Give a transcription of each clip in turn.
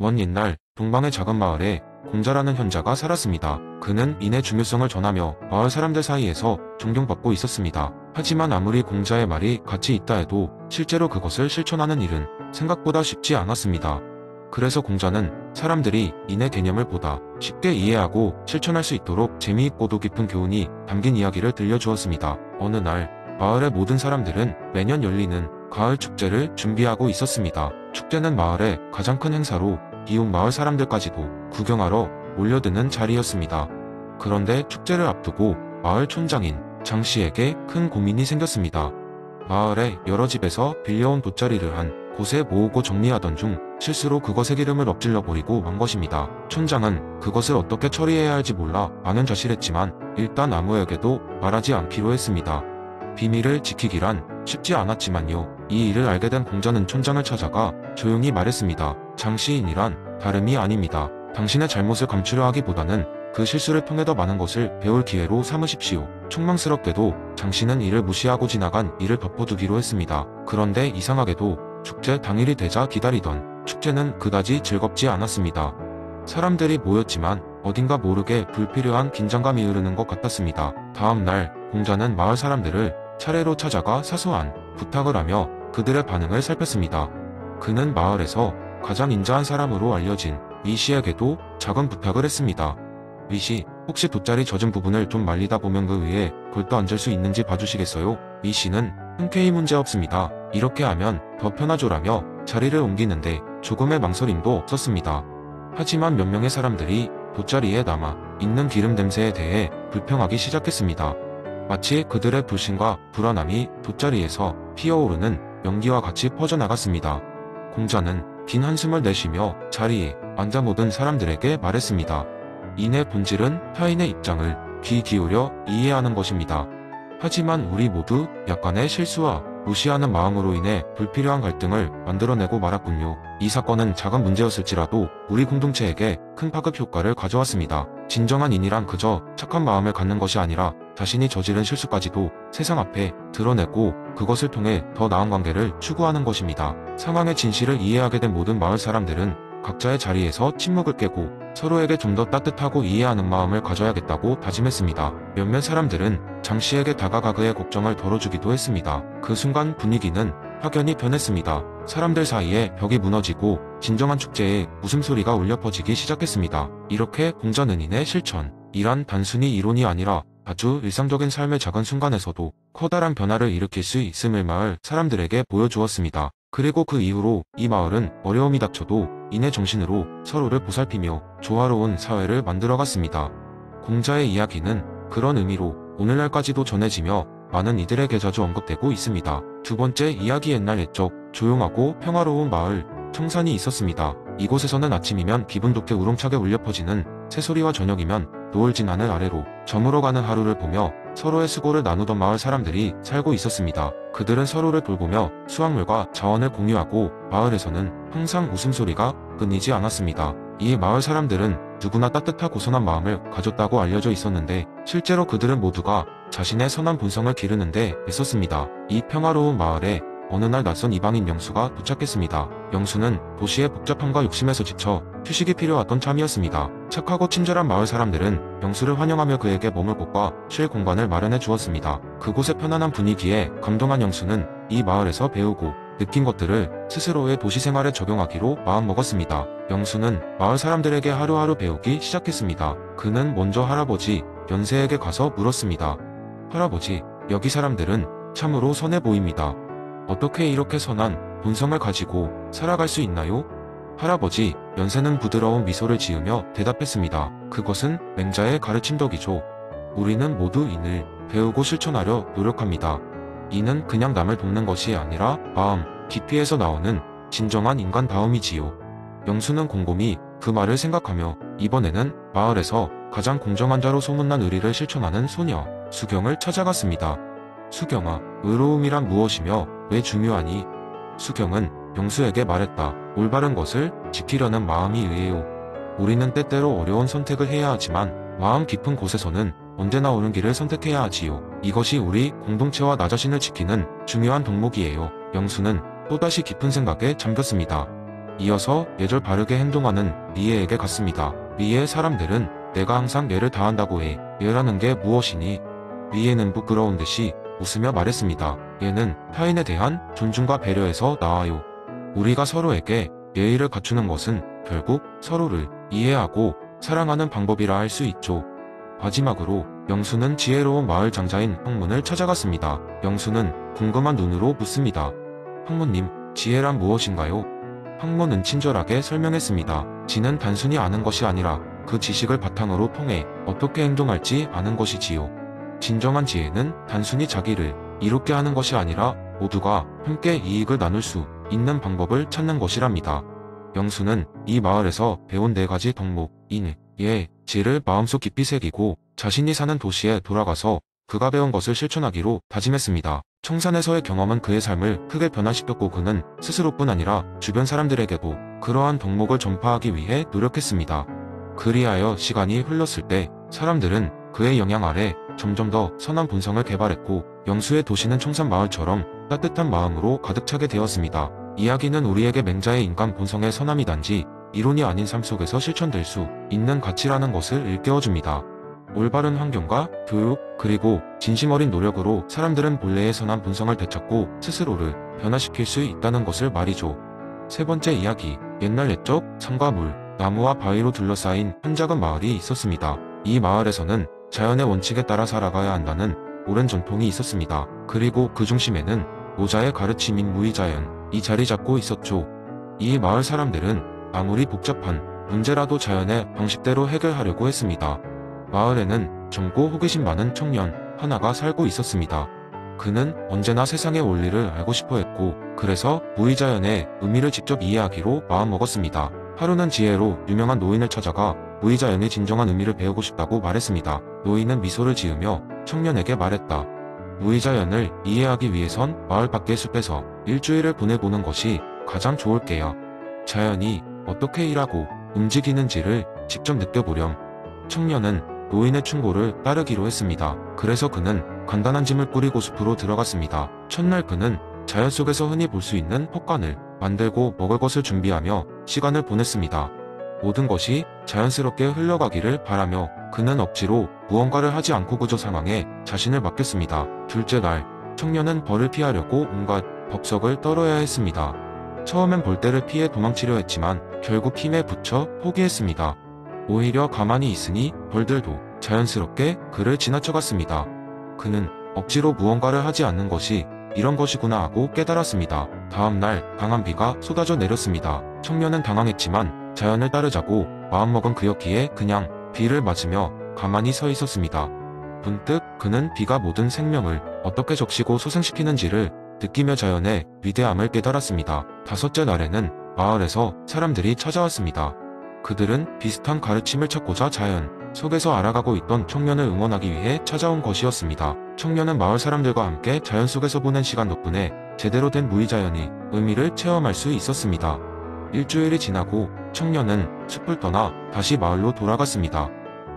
먼 옛날 동방의 작은 마을에 공자라는 현자가 살았습니다. 그는 인의 중요성을 전하며 마을 사람들 사이에서 존경받고 있었습니다. 하지만 아무리 공자의 말이 가치 있다 해도 실제로 그것을 실천하는 일은 생각보다 쉽지 않았습니다. 그래서 공자는 사람들이 인의 개념을 보다 쉽게 이해하고 실천할 수 있도록 재미있고도 깊은 교훈이 담긴 이야기를 들려주었습니다. 어느 날 마을의 모든 사람들은 매년 열리는 가을 축제를 준비하고 있었습니다. 축제는 마을의 가장 큰 행사로 이웃 마을 사람들까지도 구경하러 몰려드는 자리였습니다. 그런데 축제를 앞두고 마을 촌장인 장 씨에게 큰 고민이 생겼습니다. 마을의 여러 집에서 빌려온 돗자리를 한 곳에 모으고 정리하던 중 실수로 그것의 기름을 엎질러 버리고 만 것입니다. 촌장은 그것을 어떻게 처리해야 할지 몰라 망연자실했지만 일단 아무에게도 말하지 않기로 했습니다. 비밀을 지키기란 쉽지 않았지만요. 이 일을 알게 된 공자는 촌장을 찾아가 조용히 말했습니다. 장시인이란 다름이 아닙니다. 당신의 잘못을 감추려 하기보다는 그 실수를 통해 더 많은 것을 배울 기회로 삼으십시오. 총망스럽게도 장씨는 이를 무시하고 지나간 이를 덮어두기로 했습니다. 그런데 이상하게도 축제 당일이 되자 기다리던 축제는 그다지 즐겁지 않았습니다. 사람들이 모였지만 어딘가 모르게 불필요한 긴장감이 흐르는 것 같았습니다. 다음 날 공자는 마을 사람들을 차례로 찾아가 사소한 부탁을 하며 그들의 반응을 살폈습니다. 그는 마을에서 가장 인자한 사람으로 알려진 위 씨에게도 작은 부탁을 했습니다. 위 씨, 혹시 돗자리 젖은 부분을 좀 말리다 보면 그 위에 걸터 앉을 수 있는지 봐주시겠어요? 위 씨는 흔쾌히 문제없습니다. 이렇게 하면 더 편하죠라며 자리를 옮기는데 조금의 망설임도 없었습니다. 하지만 몇 명의 사람들이 돗자리에 남아 있는 기름 냄새에 대해 불평하기 시작했습니다. 마치 그들의 불신과 불안함이 돗자리에서 피어오르는 연기와 같이 퍼져나갔습니다. 공자는 긴 한숨을 내쉬며 자리에 앉아 모든 사람들에게 말했습니다. 인의 본질은 타인의 입장을 귀 기울여 이해하는 것입니다. 하지만 우리 모두 약간의 실수와 무시하는 마음으로 인해 불필요한 갈등을 만들어내고 말았군요. 이 사건은 작은 문제였을지라도 우리 공동체에게 큰 파급 효과를 가져왔습니다. 진정한 인이란 그저 착한 마음을 갖는 것이 아니라 자신이 저지른 실수까지도 세상 앞에 드러내고 그것을 통해 더 나은 관계를 추구하는 것입니다. 상황의 진실을 이해하게 된 모든 마을 사람들은 각자의 자리에서 침묵을 깨고 서로에게 좀 더 따뜻하고 이해하는 마음을 가져야겠다고 다짐했습니다. 몇몇 사람들은 장 씨에게 다가가 그의 걱정을 덜어주기도 했습니다. 그 순간 분위기는 확연히 변했습니다. 사람들 사이에 벽이 무너지고 진정한 축제에 웃음소리가 울려 퍼지기 시작했습니다. 이렇게 공자는인의 실천이란 단순히 이론이 아니라 아주 일상적인 삶의 작은 순간에서도 커다란 변화를 일으킬 수 있음을 마을 사람들에게 보여주었습니다. 그리고 그 이후로 이 마을은 어려움이 닥쳐도 인의 정신으로 서로를 보살피며 조화로운 사회를 만들어갔습니다. 공자의 이야기는 그런 의미로 오늘날까지도 전해지며 많은 이들에게 자주 언급되고 있습니다. 두 번째 이야기 옛날 옛적 조용하고 평화로운 마을 청산이 있었습니다. 이곳에서는 아침이면 기분 좋게 우렁차게 울려 퍼지는 새소리와 저녁이면 노을진 하늘 아래로 저물어가는 하루를 보며 서로의 수고를 나누던 마을 사람들이 살고 있었습니다. 그들은 서로를 돌보며 수확물과 자원을 공유하고 마을에서는 항상 웃음소리가 끊이지 않았습니다. 이 마을 사람들은 누구나 따뜻하고 선한 마음을 가졌다고 알려져 있었는데 실제로 그들은 모두가 자신의 선한 본성을 기르는데 애썼습니다. 이 평화로운 마을에 어느 날 낯선 이방인 영수가 도착했습니다. 영수는 도시의 복잡함과 욕심에서 지쳐 휴식이 필요했던 참이었습니다. 착하고 친절한 마을 사람들은 영수를 환영하며 그에게 머물 곳과 쉴 공간을 마련해 주었습니다. 그곳의 편안한 분위기에 감동한 영수는 이 마을에서 배우고 느낀 것들을 스스로의 도시 생활에 적용하기로 마음먹었습니다. 영수는 마을 사람들에게 하루하루 배우기 시작했습니다. 그는 먼저 할아버지 연세에게 가서 물었습니다. 할아버지, 여기 사람들은 참으로 선해 보입니다. 어떻게 이렇게 선한 본성을 가지고 살아갈 수 있나요? 할아버지 연세는 부드러운 미소를 지으며 대답했습니다. 그것은 맹자의 가르침 덕이죠. 우리는 모두 인을 배우고 실천하려 노력합니다. 인은 그냥 남을 돕는 것이 아니라 마음 깊이에서 나오는 진정한 인간다움이지요. 영수는 곰곰이 그 말을 생각하며 이번에는 마을에서 가장 공정한 자로 소문난 의리를 실천하는 소녀 수경을 찾아갔습니다. 수경아, 의로움이란 무엇이며 왜 중요하니? 수경은 영수에게 말했다. 올바른 것을 지키려는 마음이 의해요. 우리는 때때로 어려운 선택을 해야 하지만 마음 깊은 곳에서는 언제나 옳은 길을 선택해야 하지요. 이것이 우리 공동체와 나 자신을 지키는 중요한 덕목이에요. 영수는 또다시 깊은 생각에 잠겼습니다. 이어서 예절 바르게 행동하는 리에에게 갔습니다. 리에의 사람들은 내가 항상 예를 다한다고 해. 예라는 게 무엇이니? 리에는 부끄러운 듯이 웃으며 말했습니다. 예는 타인에 대한 존중과 배려에서 나와요. 우리가 서로에게 예의를 갖추는 것은 결국 서로를 이해하고 사랑하는 방법이라 할 수 있죠. 마지막으로 영수는 지혜로운 마을 장자인 황문을 찾아갔습니다. 영수는 궁금한 눈으로 묻습니다. 황문님, 지혜란 무엇인가요? 황문은 친절하게 설명했습니다. 지는 단순히 아는 것이 아니라 그 지식을 바탕으로 통해 어떻게 행동할지 아는 것이지요. 진정한 지혜는 단순히 자기를 이롭게 하는 것이 아니라 모두가 함께 이익을 나눌 수 있는 방법을 찾는 것이랍니다. 영수는 이 마을에서 배운 4가지 덕목, 인, 예, 지를 마음속 깊이 새기고 자신이 사는 도시에 돌아가서 그가 배운 것을 실천하기로 다짐했습니다. 청산에서의 경험은 그의 삶을 크게 변화시켰고 그는 스스로뿐 아니라 주변 사람들에게도 그러한 덕목을 전파하기 위해 노력했습니다. 그리하여 시간이 흘렀을 때 사람들은 그의 영향 아래 점점 더 선한 본성을 개발했고 영수의 도시는 청산마을처럼 따뜻한 마음으로 가득 차게 되었습니다. 이야기는 우리에게 맹자의 인간 본성의 선함이 단지 이론이 아닌 삶 속에서 실천될 수 있는 가치라는 것을 일깨워줍니다. 올바른 환경과 교육, 그리고 진심 어린 노력으로 사람들은 본래의 선한 본성을 되찾고 스스로를 변화시킬 수 있다는 것을 말이죠. 세 번째 이야기, 옛날 옛적 산과 물, 나무와 바위로 둘러싸인 한 작은 마을이 있었습니다. 이 마을에서는 자연의 원칙에 따라 살아가야 한다는 오랜 전통이 있었습니다. 그리고 그 중심에는 노자의 가르침인 무의자연이 자리 잡고 있었죠. 이 마을 사람들은 아무리 복잡한 문제라도 자연의 방식대로 해결하려고 했습니다. 마을에는 젊고 호기심 많은 청년 하나가 살고 있었습니다. 그는 언제나 세상의 원리를 알고 싶어 했고 그래서 무의자연의 의미를 직접 이해하기로 마음먹었습니다. 하루는 지혜로 유명한 노인을 찾아가 무의자연의 진정한 의미를 배우고 싶다고 말했습니다. 노인은 미소를 지으며 청년에게 말했다. 무의자연을 이해하기 위해선 마을 밖의 숲에서 일주일을 보내보는 것이 가장 좋을 게야. 자연이 어떻게 일하고 움직이는지를 직접 느껴보렴. 청년은 노인의 충고를 따르기로 했습니다. 그래서 그는 간단한 짐을 꾸리고 숲으로 들어갔습니다. 첫날 그는 자연 속에서 흔히 볼 수 있는 헛간을 만들고 먹을 것을 준비하며 시간을 보냈습니다. 모든 것이 자연스럽게 흘러가기를 바라며 그는 억지로 무언가를 하지 않고 그저 상황에 자신을 맡겼습니다. 둘째 날, 청년은 벌을 피하려고 온갖 법석을 떨어야 했습니다. 처음엔 벌떼를 피해 도망치려 했지만 결국 힘에 부쳐 포기했습니다. 오히려 가만히 있으니 벌들도 자연스럽게 그를 지나쳐갔습니다. 그는 억지로 무언가를 하지 않는 것이 이런 것이구나 하고 깨달았습니다. 다음 날 강한 비가 쏟아져 내렸습니다. 청년은 당황했지만 자연을 따르자고 마음먹은 그였기에 그냥 비를 맞으며 가만히 서 있었습니다. 문득 그는 비가 모든 생명을 어떻게 적시고 소생시키는지를 느끼며 자연의 위대함을 깨달았습니다. 다섯째 날에는 마을에서 사람들이 찾아왔습니다. 그들은 비슷한 가르침을 찾고자 자연 속에서 알아가고 있던 청년을 응원하기 위해 찾아온 것이었습니다. 청년은 마을 사람들과 함께 자연 속에서 보낸 시간 덕분에 제대로 된 무의자연의 의미를 체험할 수 있었습니다. 일주일이 지나고 청년은 숲을 떠나 다시 마을로 돌아갔습니다.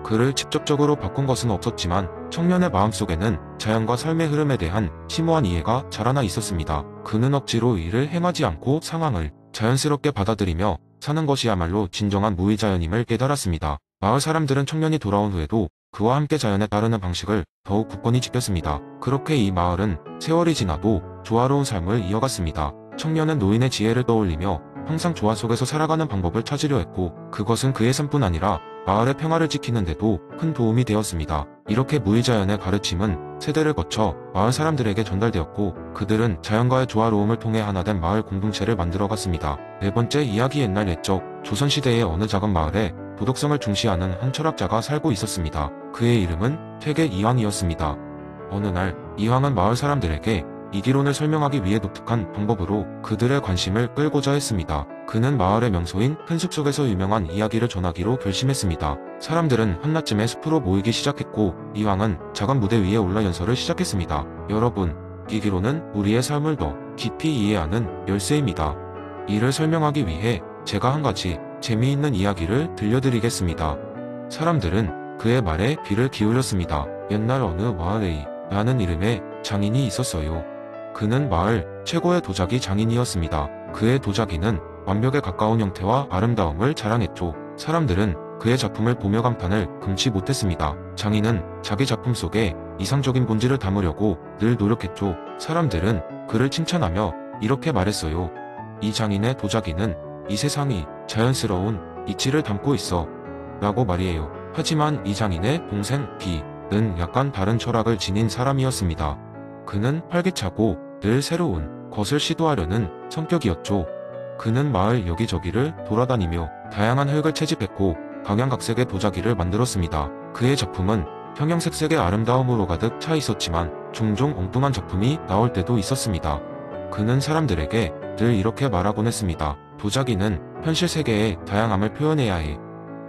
그를 직접적으로 바꾼 것은 없었지만 청년의 마음속에는 자연과 삶의 흐름에 대한 심오한 이해가 자라나 있었습니다. 그는 억지로 일을 행하지 않고 상황을 자연스럽게 받아들이며 사는 것이야말로 진정한 무의자연임을 깨달았습니다. 마을 사람들은 청년이 돌아온 후에도 그와 함께 자연에 따르는 방식을 더욱 굳건히 지켰습니다. 그렇게 이 마을은 세월이 지나도 조화로운 삶을 이어갔습니다. 청년은 노인의 지혜를 떠올리며 항상 조화 속에서 살아가는 방법을 찾으려 했고 그것은 그의 삶뿐 아니라 마을의 평화를 지키는 데도 큰 도움이 되었습니다. 이렇게 무의자연의 가르침은 세대를 거쳐 마을 사람들에게 전달되었고 그들은 자연과의 조화로움을 통해 하나된 마을 공동체를 만들어갔습니다. 네 번째 이야기, 옛날 옛적 조선시대의 어느 작은 마을에 도덕성을 중시하는 한 철학자가 살고 있었습니다. 그의 이름은 퇴계 이황이었습니다. 어느 날 이황은 마을 사람들에게 이기론을 설명하기 위해 독특한 방법으로 그들의 관심을 끌고자 했습니다. 그는 마을의 명소인 큰 숲 속에서 유명한 이야기를 전하기로 결심했습니다. 사람들은 한낮쯤에 숲으로 모이기 시작했고 이황은 작은 무대 위에 올라 연설을 시작했습니다. 여러분, 이기론은 우리의 삶을 더 깊이 이해하는 열쇠입니다. 이를 설명하기 위해 제가 한 가지 재미있는 이야기를 들려드리겠습니다. 사람들은 그의 말에 귀를 기울였습니다. 옛날 어느 마을에 라는 이름의 장인이 있었어요. 그는 마을 최고의 도자기 장인이었습니다. 그의 도자기는 완벽에 가까운 형태와 아름다움을 자랑했죠. 사람들은 그의 작품을 보며 감탄을 금치 못했습니다. 장인은 자기 작품 속에 이상적인 본질을 담으려고 늘 노력했죠. 사람들은 그를 칭찬하며 이렇게 말했어요. 이 장인의 도자기는 이 세상이 자연스러운 이치를 담고 있어 라고 말이에요. 하지만 이 장인의 동생 B는 약간 다른 철학을 지닌 사람이었습니다. 그는 활기차고 늘 새로운 것을 시도하려는 성격이었죠. 그는 마을 여기저기를 돌아다니며 다양한 흙을 채집했고 각양각색의 도자기를 만들었습니다. 그의 작품은 형형색색의 아름다움으로 가득 차 있었지만 종종 엉뚱한 작품이 나올 때도 있었습니다. 그는 사람들에게 늘 이렇게 말하곤 했습니다. 도자기는 현실 세계의 다양함을 표현해야 해.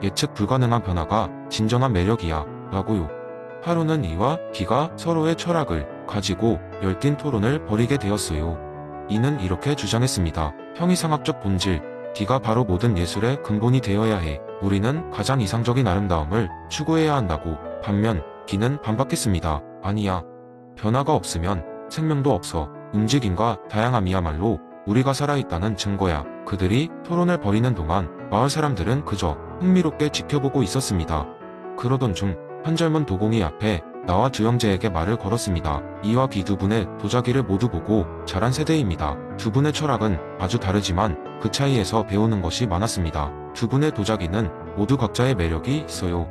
예측 불가능한 변화가 진정한 매력이야 라고요. 하루는 이와 B가 서로의 철학을 가지고 열띤 토론을 벌이게 되었어요. 이는 이렇게 주장했습니다. 형이상학적 본질, B가 바로 모든 예술의 근본이 되어야 해. 우리는 가장 이상적인 아름다움을 추구해야 한다고. 반면 B는 반박했습니다. 아니야. 변화가 없으면 생명도 없어. 움직임과 다양함이야말로 우리가 살아있다는 증거야. 그들이 토론을 벌이는 동안 마을 사람들은 그저 흥미롭게 지켜보고 있었습니다. 그러던 중 한 젊은 도공이 앞에 나와 주영재에게 말을 걸었습니다. 이와 B 두 분의 도자기를 모두 보고 자란 세대입니다. 두 분의 철학은 아주 다르지만 그 차이에서 배우는 것이 많았습니다. 두 분의 도자기는 모두 각자의 매력이 있어요.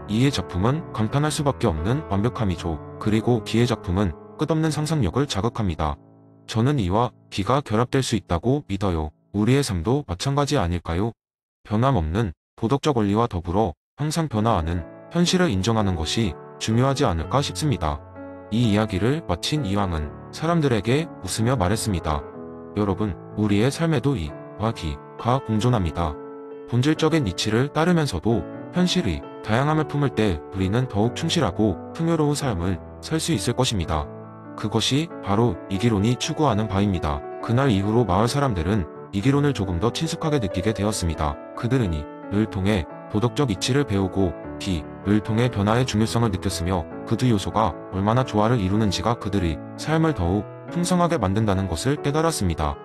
이의 작품은 감탄할 수밖에 없는 완벽함이죠. 그리고 B의 작품은 끝없는 상상력을 자극합니다. 저는 이와 B가 결합될 수 있다고 믿어요. 우리의 삶도 마찬가지 아닐까요? 변함없는 도덕적 원리와 더불어 항상 변화하는 현실을 인정하는 것이 중요하지 않을까 싶습니다. 이 이야기를 마친 이황은 사람들에게 웃으며 말했습니다. 여러분, 우리의 삶에도 이와 B가 공존합니다. 본질적인 이치를 따르면서도 현실의 다양함을 품을 때 우리는 더욱 충실하고 풍요로운 삶을 살 수 있을 것입니다. 그것이 바로 이기론이 추구하는 바입니다. 그날 이후로 마을 사람들은 이기론을 조금 더 친숙하게 느끼게 되었습니다. 그들은 이를 통해 도덕적 이치를 배우고 B를 통해 변화의 중요성을 느꼈으며 그 두 요소가 얼마나 조화를 이루는지가 그들의 삶을 더욱 풍성하게 만든다는 것을 깨달았습니다.